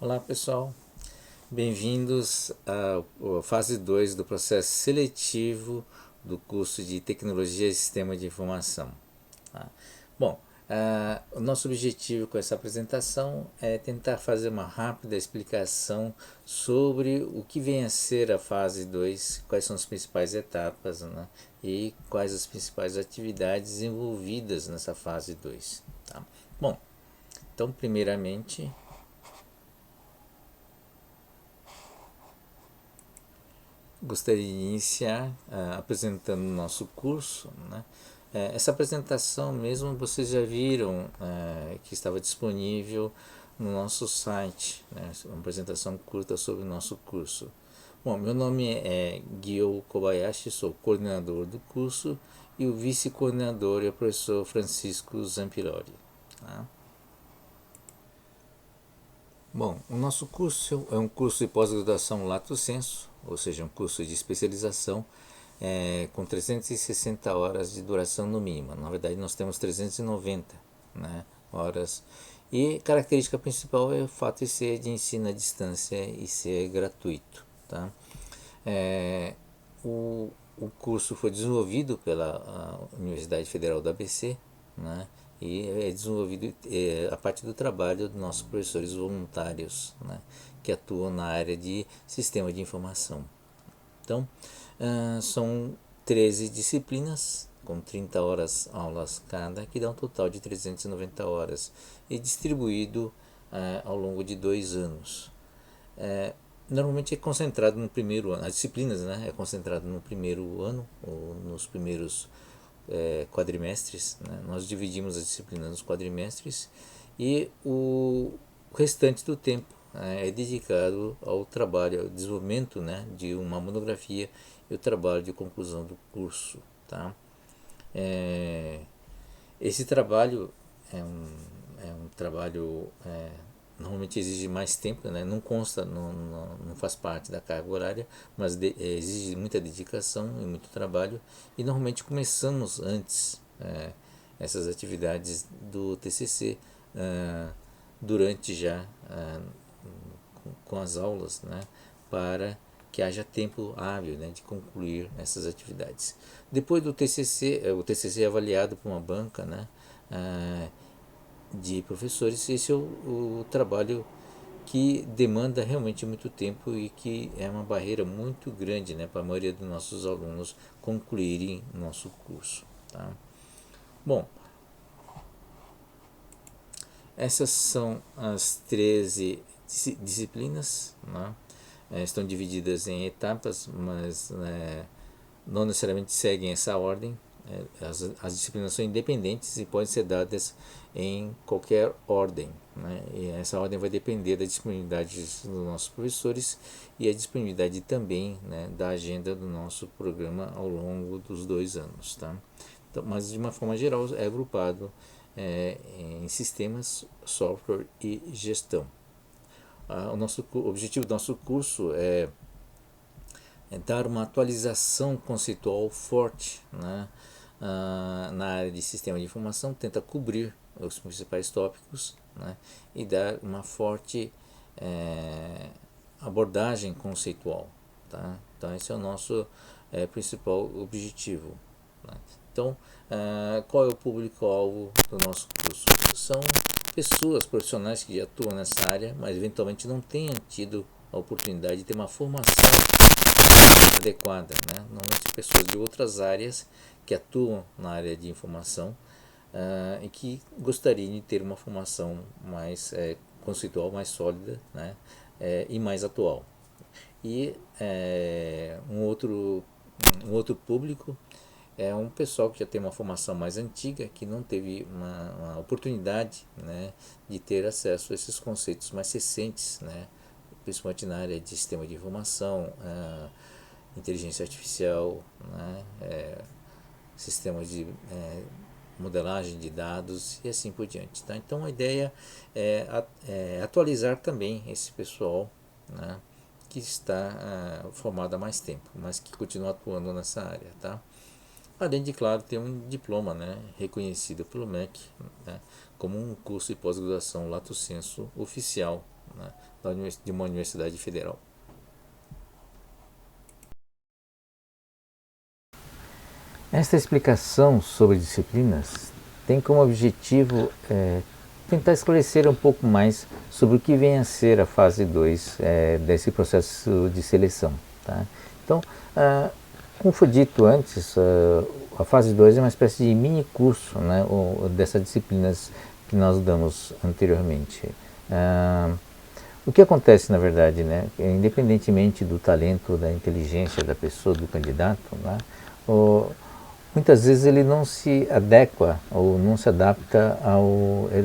Olá pessoal, bem-vindos à fase 2 do processo seletivo do curso de Tecnologia e Sistema de Informação. Tá? Bom, o nosso objetivo com essa apresentação é tentar fazer uma rápida explicação sobre o que vem a ser a fase 2, quais são as principais etapas, né, e quais as principais atividades envolvidas nessa fase 2. Tá? Bom, então primeiramente gostaria de iniciar apresentando o nosso curso, né? Essa apresentação mesmo vocês já viram que estava disponível no nosso site, né? Uma apresentação curta sobre o nosso curso. Bom, meu nome é Gyo Kobayashi, sou coordenador do curso e o vice-coordenador é o professor Francisco Zampiroli. Tá? Bom, o nosso curso é um curso de pós-graduação lato sensu, ou seja, um curso de especialização com 360 horas de duração no mínimo. Na verdade, nós temos 390, né, horas. E característica principal é o fato de ser de ensino à distância e ser gratuito. Tá? É, o curso foi desenvolvido pela Universidade Federal do ABC, né, e é desenvolvido a partir do trabalho dos nossos professores voluntários, né, que atuam na área de sistema de informação. Então, são 13 disciplinas, com 30 horas aulas cada, que dá um total de 390 horas, e distribuído ao longo de 2 anos. Normalmente é concentrado no primeiro ano, as disciplinas, né, é concentrado no primeiro ano, ou nos primeiros quadrimestres, né? Nós dividimos as disciplinas nos quadrimestres e o restante do tempo é dedicado ao trabalho, ao desenvolvimento, né, de uma monografia e o trabalho de conclusão do curso. Tá? Esse trabalho é um trabalho normalmente exige mais tempo, né? Não consta, não faz parte da carga horária, mas exige muita dedicação e muito trabalho, e normalmente começamos antes essas atividades do TCC durante já com as aulas, né? Para que haja tempo hábil, né, de concluir essas atividades. Depois do TCC, o TCC é avaliado por uma banca, né, de professores. Esse é o trabalho que demanda realmente muito tempo e que é uma barreira muito grande, né, para a maioria dos nossos alunos concluírem o nosso curso. Tá? Bom, essas são as 13 disciplinas, né? Estão divididas em etapas, mas não necessariamente seguem essa ordem. As disciplinas são independentes e podem ser dadas em qualquer ordem, né? E essa ordem vai depender da disponibilidade dos nossos professores e a disponibilidade também, né, da agenda do nosso programa ao longo dos 2 anos. Tá? Então, mas de uma forma geral é agrupado em sistemas, software e gestão. O objetivo do nosso curso é dar uma atualização conceitual forte, né, na área de sistema de informação, tenta cobrir os principais tópicos, né, e dar uma forte abordagem conceitual. Tá? Então esse é o nosso principal objetivo. Né? Então, qual é o público-alvo do nosso curso? São pessoas profissionais que já atuam nessa área, mas eventualmente não tenham tido a oportunidade de ter uma formação adequada, né? Normalmente pessoas de outras áreas que atuam na área de informação e que gostariam de ter uma formação mais conceitual, mais sólida, né? E mais atual. E um outro público é um pessoal que já tem uma formação mais antiga, que não teve uma oportunidade, né, de ter acesso a esses conceitos mais recentes, né, principalmente na área de sistema de informação, inteligência artificial, né, sistemas de modelagem de dados e assim por diante. Tá? Então a ideia é atualizar também esse pessoal, né, que está formado há mais tempo, mas que continua atuando nessa área. Tá? Além de, claro, ter um diploma, né, reconhecido pelo MEC, né, como um curso de pós-graduação lato sensu oficial, né, de uma universidade federal. Esta explicação sobre disciplinas tem como objetivo tentar esclarecer um pouco mais sobre o que vem a ser a fase 2 desse processo de seleção. Tá? Então, como foi dito antes, a fase 2 é uma espécie de mini curso, né, dessas disciplinas que nós damos anteriormente. O que acontece, na verdade, né, independentemente do talento, da inteligência da pessoa, do candidato, né, muitas vezes ele não se adequa ou não se adapta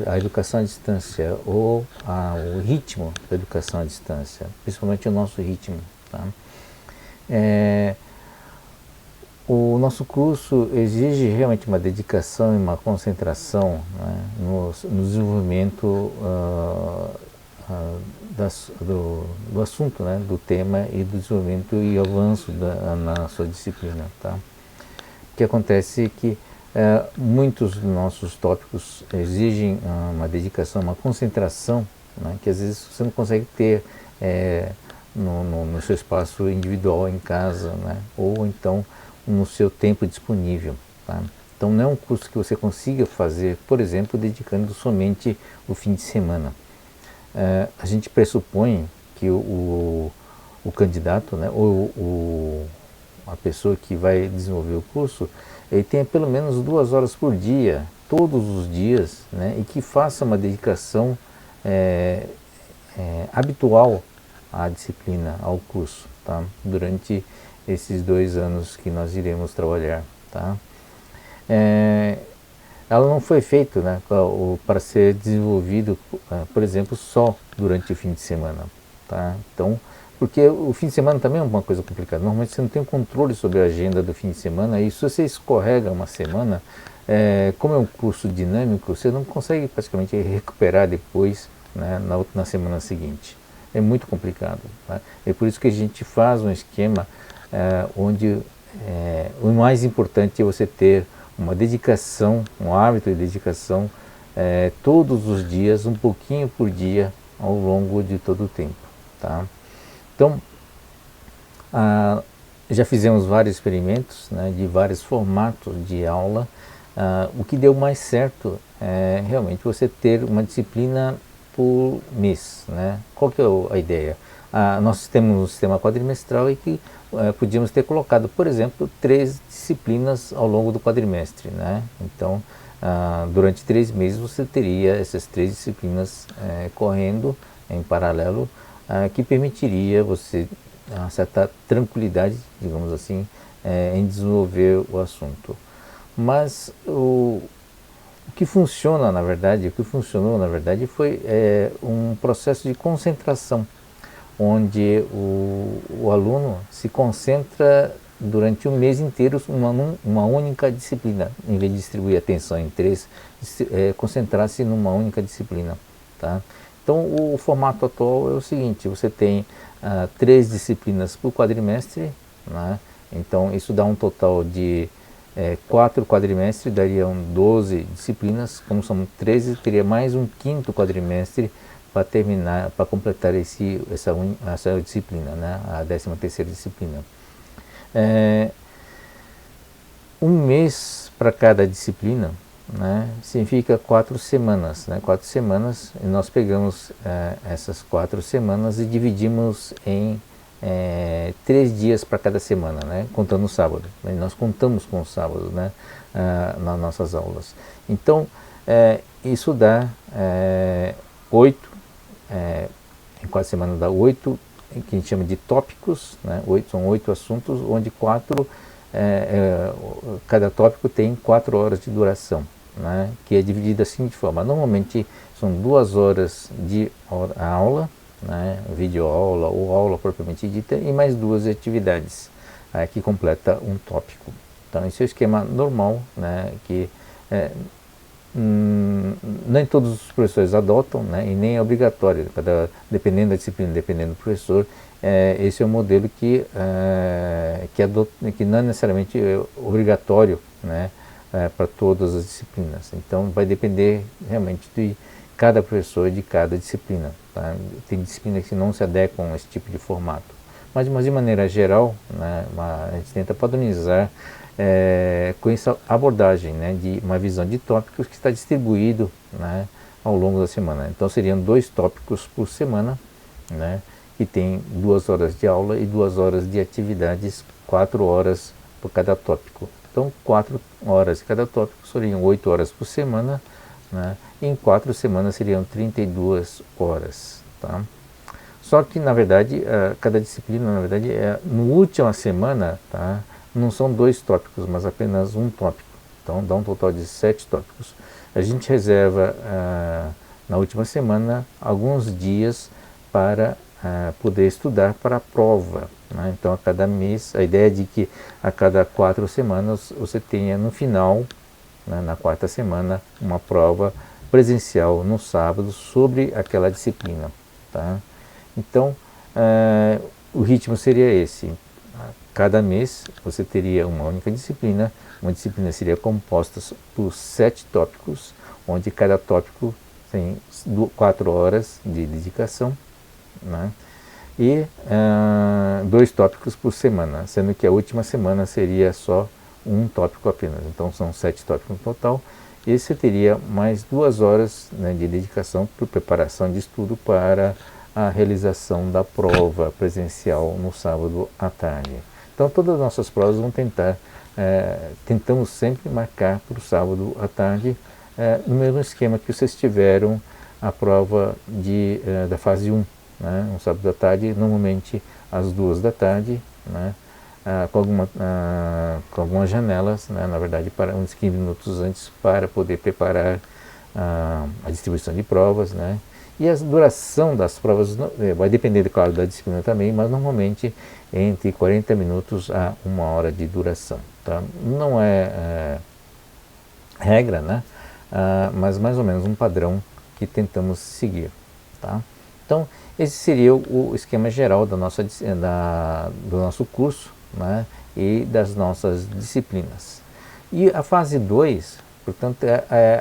à educação à distância ou ao ritmo da educação à distância, principalmente o nosso ritmo. Tá? O nosso curso exige realmente uma dedicação e uma concentração, né, no desenvolvimento do assunto, né, do tema e do desenvolvimento e avanço na sua disciplina. Tá? O que acontece é que muitos dos nossos tópicos exigem uma dedicação, uma concentração, né, que às vezes você não consegue ter no seu espaço individual em casa, né, ou então no seu tempo disponível. Tá? Então não é um curso que você consiga fazer, por exemplo, dedicando somente o fim de semana. A gente pressupõe que o candidato, né, ou a pessoa que vai desenvolver o curso, ele tenha pelo menos 2 horas por dia, todos os dias, né, e que faça uma dedicação habitual à disciplina, ao curso, tá? Durante esses 2 anos que nós iremos trabalhar. Tá? Ela não foi feita, né, para ser desenvolvido, por exemplo, só durante o fim de semana. Tá? Então, porque o fim de semana também é uma coisa complicada. Normalmente você não tem um controle sobre a agenda do fim de semana e se você escorrega uma semana, como é um curso dinâmico, você não consegue praticamente recuperar depois, né, na semana seguinte. É muito complicado. Tá? É por isso que a gente faz um esquema onde o mais importante é você ter uma dedicação, um hábito de dedicação todos os dias, um pouquinho por dia, ao longo de todo o tempo. Tá? Então, já fizemos vários experimentos, né, de vários formatos de aula. O que deu mais certo é realmente você ter uma disciplina por mês. Né? Qual que é a ideia? Nós temos um sistema quadrimestral e que podíamos ter colocado, por exemplo, 3 disciplinas ao longo do quadrimestre. Né? Então, durante 3 meses você teria essas 3 disciplinas correndo em paralelo, que permitiria você uma certa tranquilidade, digamos assim, em desenvolver o assunto. Mas o que funciona, na verdade, o que funcionou, na verdade, foi um processo de concentração, onde o aluno se concentra durante o mês inteiro uma única disciplina, em vez de distribuir a atenção em 3, concentrar-se numa única disciplina. Tá? Então, o formato atual é o seguinte: você tem 3 disciplinas por quadrimestre, né? Então isso dá um total de 4 quadrimestres, dariam 12 disciplinas. Como são 13, teria mais um 5º quadrimestre para terminar, para completar essa disciplina, né? A 13ª disciplina. Um mês para cada disciplina, né, significa 4 semanas. Né? 4 semanas, e nós pegamos essas 4 semanas e dividimos em 3 dias para cada semana, né, contando o sábado. Nós contamos com o sábado, né, nas nossas aulas. Então, isso dá 8, em 4 semanas dá 8, que a gente chama de tópicos, né, são 8 assuntos, onde 4, cada tópico tem 4 horas de duração. Né, que é dividido assim de forma, normalmente são 2 horas de aula, né, videoaula ou aula propriamente dita, e mais 2 atividades que completa um tópico. Então esse é o esquema normal, né, que nem todos os professores adotam, né, e nem é obrigatório, dependendo da disciplina, dependendo do professor. Esse é um modelo que não é necessariamente obrigatório, né, para todas as disciplinas. Então vai depender realmente de cada professor de cada disciplina. Tá? Tem disciplinas que não se adequam a esse tipo de formato. Mas de maneira geral, né, a gente tenta padronizar com essa abordagem, né, de uma visão de tópicos que está distribuído, né, ao longo da semana. Então seriam 2 tópicos por semana, né, que tem 2 horas de aula e 2 horas de atividades, 4 horas por cada tópico. Então 4 horas de cada tópico seriam 8 horas por semana, né, e em 4 semanas seriam 32 horas. Tá? Só que, na verdade, cada disciplina, na verdade, no última semana, tá, não são 2 tópicos, mas apenas um tópico. Então, dá um total de 7 tópicos. A gente reserva, na última semana, alguns dias para poder estudar para a prova. Né? Então, a cada mês, a ideia é de que a cada 4 semanas você tenha no final, né, na 4ª semana, uma prova presencial no sábado sobre aquela disciplina. Tá? Então, o ritmo seria esse. Cada mês você teria uma única disciplina. Uma disciplina seria composta por 7 tópicos, onde cada tópico tem 4 horas de dedicação, né? E 2 tópicos por semana, sendo que a última semana seria só um tópico apenas. Então são 7 tópicos no total. E você teria mais 2 horas, né, de dedicação por preparação de estudo para a realização da prova presencial no sábado à tarde. Então todas as nossas provas vão tentamos sempre marcar para o sábado à tarde, no mesmo esquema que vocês tiveram a prova da fase 1, né, no sábado à tarde, normalmente às 2 da tarde, né, com algumas janelas, né, na verdade, para uns 15 minutos antes, para poder preparar a distribuição de provas, né. E a duração das provas vai depender, claro, da disciplina também, mas normalmente entre 40 minutos a 1 hora de duração. Tá? Não é regra, né? Mas mais ou menos um padrão que tentamos seguir. Tá? Então, esse seria o esquema geral do nosso curso, né? E das nossas disciplinas. E a fase 2, portanto,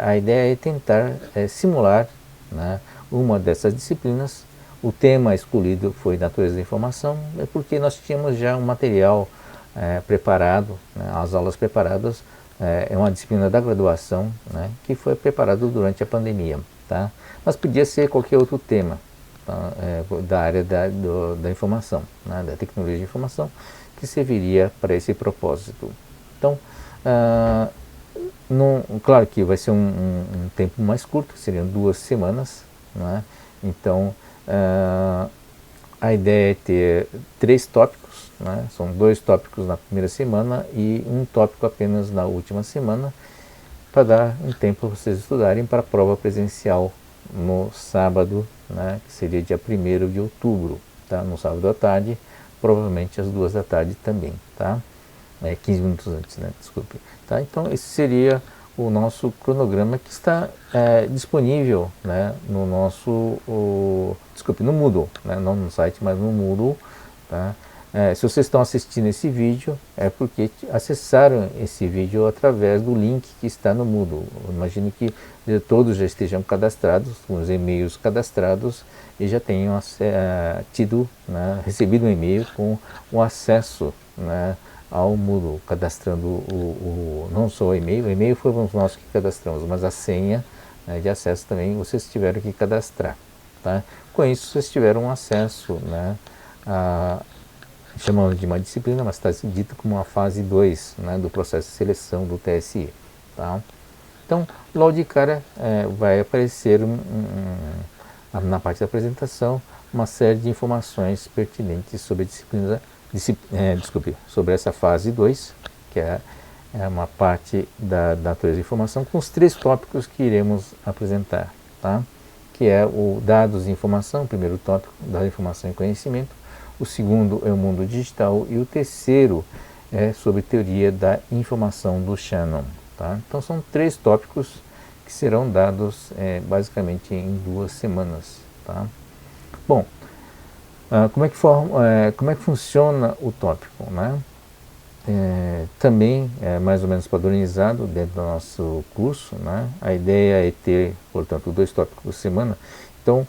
a ideia é tentar simular, né, uma dessas disciplinas. O tema escolhido foi Natureza da Informação, porque nós tínhamos já um material preparado, né, as aulas preparadas, é uma disciplina da graduação, né, que foi preparado durante a pandemia. Tá? Mas podia ser qualquer outro tema, tá, da área da informação, né, da tecnologia de informação, que serviria para esse propósito. Então, claro que vai ser um tempo mais curto, seriam 2 semanas, né? Então, a ideia é ter 3 tópicos, né? São 2 tópicos na primeira semana e um tópico apenas na última semana, para dar um tempo para vocês estudarem para a prova presencial no sábado, né? Que seria dia 1º de outubro, tá? No sábado à tarde, provavelmente às 2 da tarde também, tá? 15 minutos antes, né? Desculpe. Tá? Então, esse seria o nosso cronograma, que está disponível, né, no no Moodle, né, não no site, mas no Moodle. Tá? Se vocês estão assistindo esse vídeo, é porque acessaram esse vídeo através do link que está no Moodle. Eu imagino que todos já estejam cadastrados, com os e-mails cadastrados, e já tenham né, recebido um e-mail com o acesso, né, ao Moodle, cadastrando não só o e-mail fomos nós que cadastramos, mas a senha, né, de acesso também vocês tiveram que cadastrar. Tá? Com isso vocês tiveram acesso, né, chamamos de uma disciplina, mas está dito como uma fase 2, né, do processo de seleção do TSE. Tá? Então, logo de cara vai aparecer na parte da apresentação uma série de informações pertinentes sobre a disciplina, sobre essa fase 2, que é uma parte da natureza da informação, com os 3 tópicos que iremos apresentar, tá? Que é o dados e informação, o primeiro tópico, dados, informação e conhecimento, o segundo é o mundo digital e o terceiro é sobre teoria da informação do Shannon. Tá? Então são 3 tópicos que serão dados basicamente em 2 semanas. Tá? Bom, como é que funciona o tópico, né? também é mais ou menos padronizado dentro do nosso curso, né? A ideia é ter, portanto, 2 tópicos por semana. Então,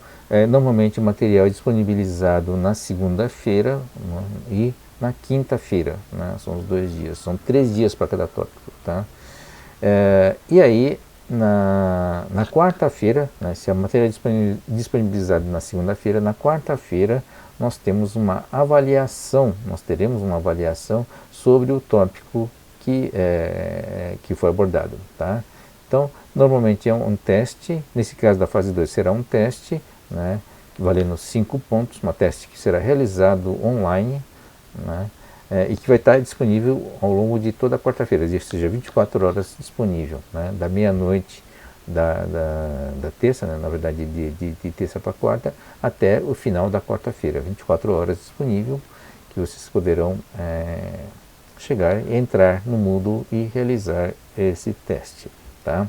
normalmente o material é disponibilizado na segunda-feira, né? E na quinta-feira, né? São os 2 dias, são 3 dias para cada tópico, tá? E aí, na quarta-feira, né, se a matéria é disponibilizada na segunda-feira, na quarta-feira nós teremos uma avaliação sobre o tópico que foi abordado. Tá? Então, normalmente é um teste, nesse caso da fase 2 será um teste, né, valendo 5 pontos, um teste que será realizado online, né, e que vai estar disponível ao longo de toda a quarta-feira, ou seja, 24 horas disponível, né, da meia-noite da terça, né, na verdade de terça para quarta, até o final da quarta-feira, 24 horas disponível, que vocês poderão chegar e entrar no Moodle e realizar esse teste. Tá?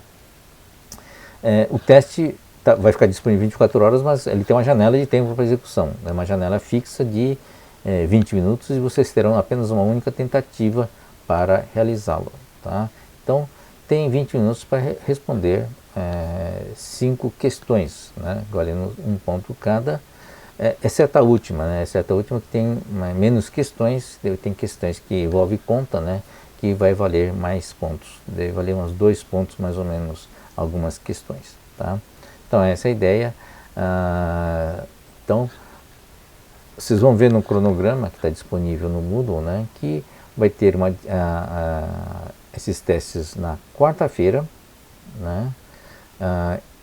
O teste vai ficar disponível 24 horas, mas ele tem uma janela de tempo para execução, né, uma janela fixa de 20 minutos e vocês terão apenas uma única tentativa para realizá-lo. Tá? Então, tem 20 minutos para responder 5 questões, né, valendo 1 ponto cada, exceto a última, né, que tem menos questões, tem questões que envolvem conta, né, que vai valer mais pontos, deve valer uns 2 pontos mais ou menos algumas questões. Tá? Então, essa é a ideia. Então, vocês vão ver no cronograma que está disponível no Moodle, né, que vai ter esses testes na quarta-feira, né,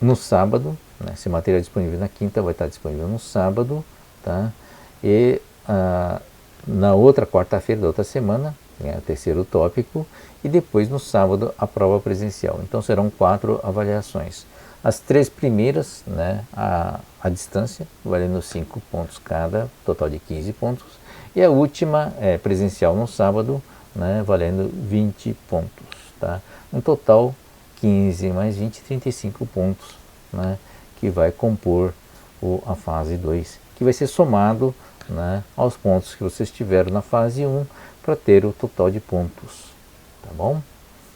no sábado, né, se a matéria é disponível na quinta, vai estar disponível no sábado, tá, e na outra quarta-feira da outra semana, né, o terceiro tópico, e depois no sábado a prova presencial. Então serão 4 avaliações. As 3 primeiras, né, a distância, valendo 5 pontos cada, total de 15 pontos. E a última é presencial no sábado, né, valendo 20 pontos. Tá? Um total 15 mais 20, 35 pontos, né, que vai compor a fase 2, que vai ser somado, né, aos pontos que vocês tiveram na fase 1 para ter o total de pontos. Tá bom?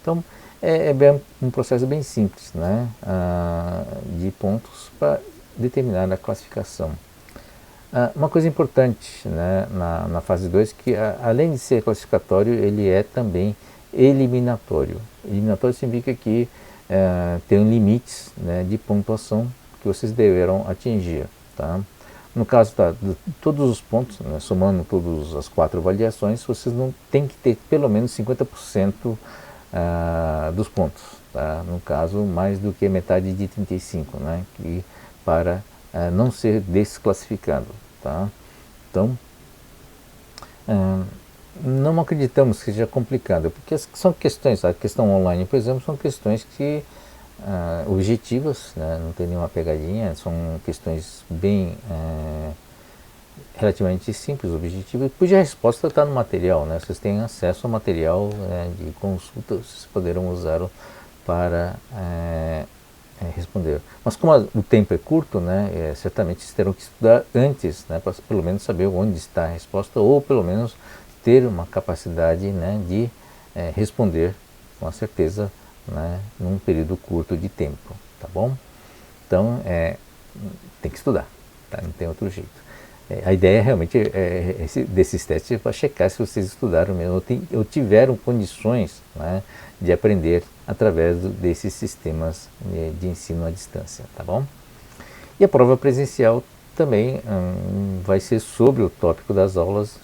Então, é um processo bem simples, né, de pontos para determinar a classificação. Uma coisa importante, né, na fase 2, que além de ser classificatório, ele é também eliminatório. Eliminatório significa que tem limites, né, de pontuação que vocês deverão atingir. Tá? No caso de todos os pontos, né, somando todas as 4 avaliações, vocês não têm que ter pelo menos 50% dos pontos, tá? No caso, mais do que metade de 35, né? Para não ser desclassificado. Tá? Então, não acreditamos que seja complicado, porque são questões, a questão online, por exemplo, são questões que objetivas, né? Não tem nenhuma pegadinha, são questões bem relativamente simples, objetivas, cuja resposta está no material, né? Vocês têm acesso ao material, de consulta, vocês poderão usá-lo para responder. Mas como o tempo é curto, né, certamente vocês terão que estudar antes, né, para pelo menos saber onde está a resposta, ou pelo menos ter uma capacidade, né, de responder com certeza, né, num período curto de tempo, tá bom? Então, tem que estudar, tá? Não tem outro jeito. A ideia realmente desses testes é para checar se vocês estudaram mesmo ou tiveram condições, né, de aprender através desses sistemas de ensino à distância, tá bom? E a prova presencial também vai ser sobre o tópico das aulas,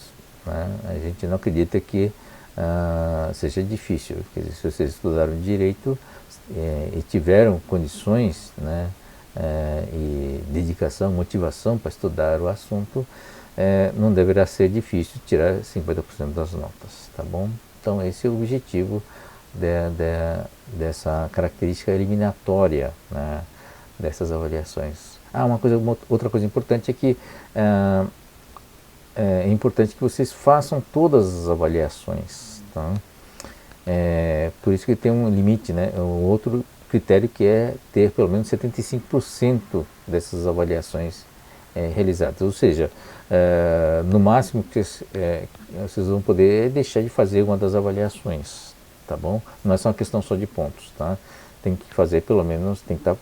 né? A gente não acredita que seja difícil, quer dizer, se vocês estudaram direito e tiveram condições, né, e dedicação, motivação para estudar o assunto, não deverá ser difícil tirar 50% das notas, tá bom? Então esse é o objetivo dessa característica eliminatória, né, dessas avaliações. Outra coisa importante é que é importante que vocês façam todas as avaliações, tá? Por isso que tem um limite, né? O outro critério que é ter pelo menos 75% dessas avaliações realizadas. Ou seja, no máximo que vocês vão poder deixar de fazer uma das avaliações, tá bom? Não é só uma questão só de pontos, tá? Tem que fazer pelo menos, tem que estar,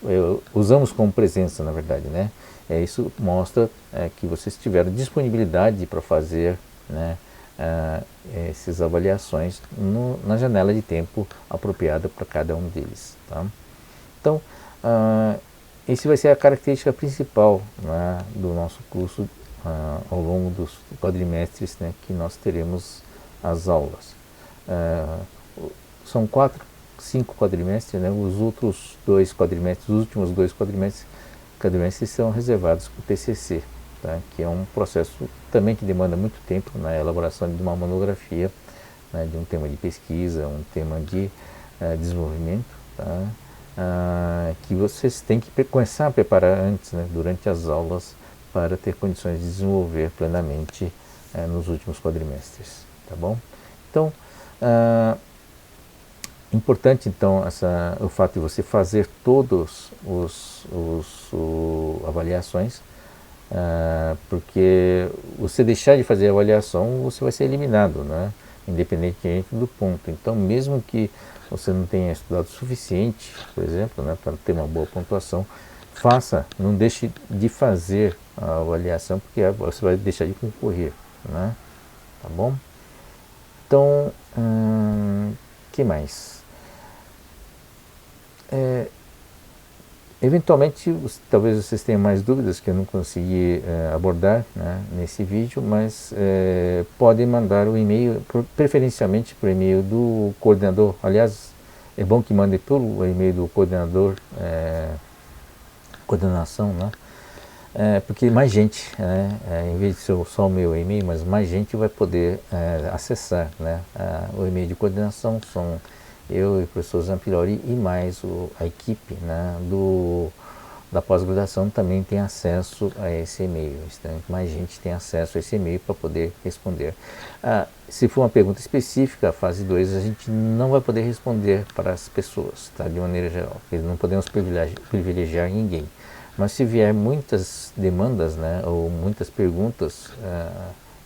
usamos como presença, na verdade, né? Isso mostra que vocês tiveram disponibilidade para fazer, né, essas avaliações na janela de tempo apropriada para cada um deles, tá? Então, esse vai ser a característica principal, né, do nosso curso ao longo dos quadrimestres, né, que nós teremos as aulas. São 5 quadrimestres, né, os outros 2 quadrimestres, os últimos 2 quadrimestres são reservados para o TCC, tá, que é um processo também que demanda muito tempo na elaboração de uma monografia, né, de um tema de pesquisa, um tema de desenvolvimento, tá, que vocês têm que começar a preparar antes, né, durante as aulas, para ter condições de desenvolver plenamente nos últimos quadrimestres, tá bom? Então, importante então o fato de você fazer todos os avaliações, porque você deixar de fazer a avaliação, você vai ser eliminado, né, independentemente do ponto. Então, mesmo que você não tenha estudado o suficiente, por exemplo, né, para ter uma boa pontuação, não deixe de fazer a avaliação, porque você vai deixar de concorrer, né, tá bom? Então, que mais? Eventualmente, talvez vocês tenham mais dúvidas que eu não consegui abordar, né, nesse vídeo, mas podem mandar o e-mail, preferencialmente por e-mail do coordenador. Aliás, é bom que mandem pelo e-mail do coordenador, coordenação, né, porque mais gente, né, em vez de ser só o meu e-mail, mas mais gente vai poder acessar, né, o e-mail de coordenação. São eu e o professor Zampirori e mais a equipe, né, da pós-graduação também tem acesso a esse e-mail. Então, mais gente tem acesso a esse e-mail para poder responder. Se for uma pergunta específica, a fase 2, a gente não vai poder responder para as pessoas, tá, de maneira geral, porque não podemos privilegiar ninguém. Mas se vier muitas demandas, né, ou muitas perguntas,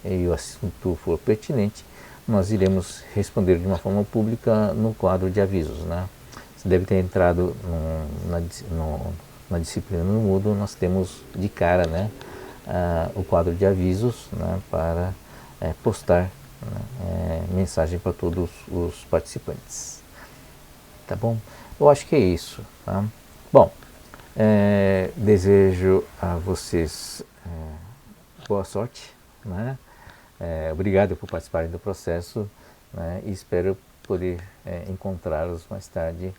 e o assunto for pertinente, nós iremos responder de uma forma pública no quadro de avisos, né? Você deve ter entrado na disciplina no Moodle. Nós temos de cara, né, o quadro de avisos, né, para postar, né, mensagem para todos os participantes, tá bom? Eu acho que é isso, tá? Bom, desejo a vocês boa sorte, né? Obrigado por participarem do processo, né? E espero poder encontrá-los mais tarde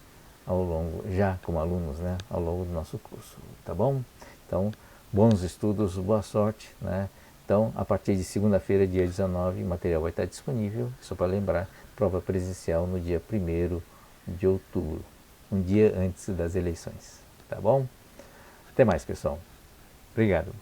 já como alunos, né, ao longo do nosso curso, tá bom? Então, bons estudos, boa sorte, né? Então, a partir de segunda-feira, dia 19, o material vai estar disponível, só para lembrar, prova presencial no dia 1º de outubro, um dia antes das eleições, tá bom? Até mais, pessoal. Obrigado.